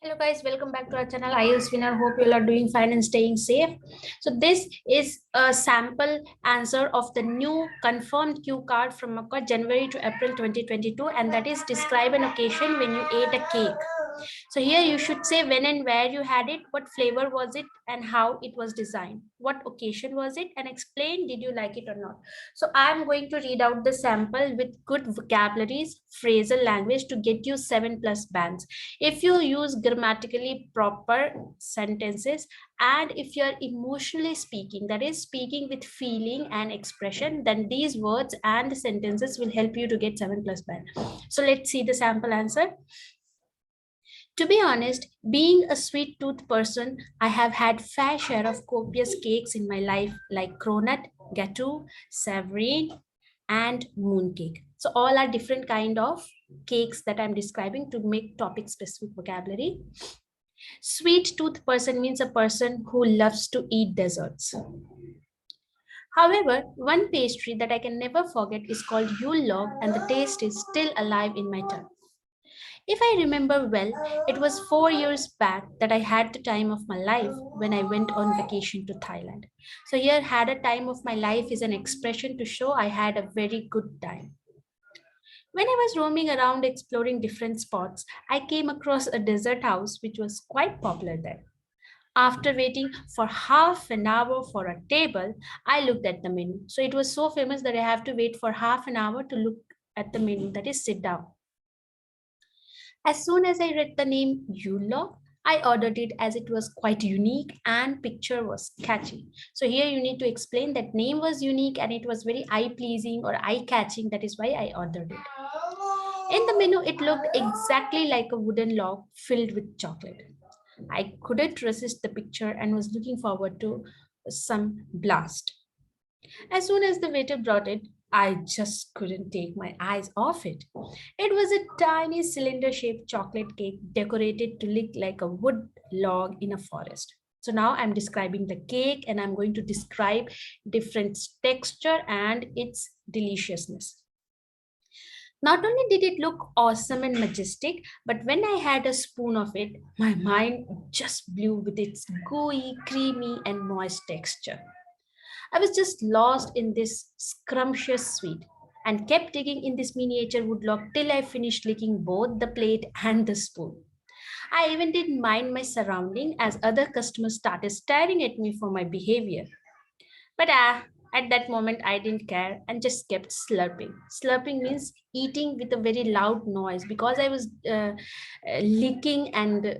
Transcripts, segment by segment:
Hello guys, welcome back to our channel Ielts winner. Hope you all are doing fine and staying safe. So this is a sample answer of the new confirmed cue card from January to April 2022, and that is describe an occasion when you ate a cake. So here you should say when and where you had it, what flavor was it, and how it was designed. What occasion was it, and explain did you like it or not. So I'm going to read out the sample with good vocabularies, phrasal language to get you 7+ bands. If you use grammatically proper sentences, and if you're emotionally speaking, that is speaking with feeling and expression, then these words and sentences will help you to get 7+ band. So let's see the sample answer. To be honest, being a sweet tooth person, I have had fair share of copious cakes in my life like cronut, gâteau, savourine, and mooncake. So all are different kind of cakes that I'm describing to make topic specific vocabulary. Sweet tooth person means a person who loves to eat desserts. However, one pastry that I can never forget is called Yule log, and the taste is still alive in my tongue. If I remember well, it was 4 years back that I had the time of my life when I went on vacation to Thailand. So here, had a time of my life is an expression to show I had a very good time. When I was roaming around exploring different spots, I came across a dessert house which was quite popular there. After waiting for half an hour for a table, I looked at the menu. So it was so famous that I have to wait for half an hour to look at the menu, that is, sit down. As soon as I read the name Yule, I ordered it as it was quite unique and picture was catchy. So here you need to explain that name was unique and it was very eye pleasing or eye catching. That is why I ordered it. In the menu, it looked exactly like a wooden log filled with chocolate. I couldn't resist the picture and was looking forward to some blast. As soon as the waiter brought it, I just couldn't take my eyes off it. It was a tiny cylinder shaped chocolate cake decorated to look like a wood log in a forest. So now I'm describing the cake and I'm going to describe different texture and its deliciousness. Not only did it look awesome and majestic, but when I had a spoon of it, my mind just blew with its gooey, creamy, and moist texture. I was just lost in this scrumptious sweet and kept digging in this miniature woodlock till I finished licking both the plate and the spoon. I even didn't mind my surrounding as other customers started staring at me for my behavior. But at that moment, I didn't care and just kept slurping. Slurping means eating with a very loud noise because I was licking and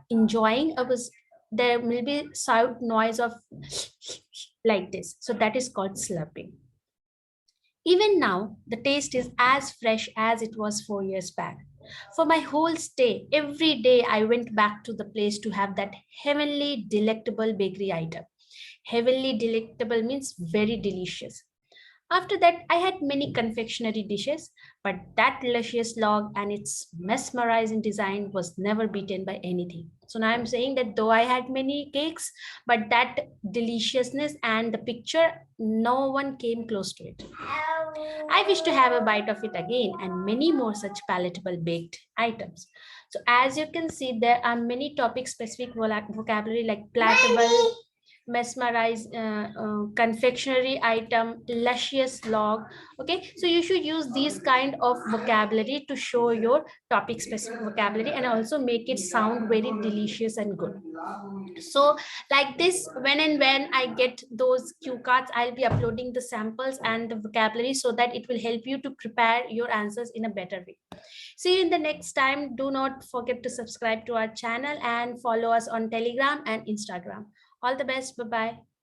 enjoying. I was there will be sound noise of like this. So that is called slurping. Even now, the taste is as fresh as it was 4 years back. For my whole stay, every day I went back to the place to have that heavenly, delectable bakery item. Heavenly delectable means very delicious. After that, I had many confectionery dishes, but that luscious log and its mesmerizing design was never beaten by anything. So now I'm saying that though I had many cakes, but that deliciousness and the picture, no one came close to it. I wish to have a bite of it again and many more such palatable baked items. So as you can see, there are many topic specific vocabulary like palatable, mesmerize, confectionery item, luscious log. Okay, so you should use these kind of vocabulary to show your topic specific vocabulary and also make it sound very delicious and good. So like this, when I get those cue cards, I'll be uploading the samples and the vocabulary so that it will help you to prepare your answers in a better way. See you in the next time. Do not forget to subscribe to our channel and follow us on Telegram and Instagram. All the best. Bye bye.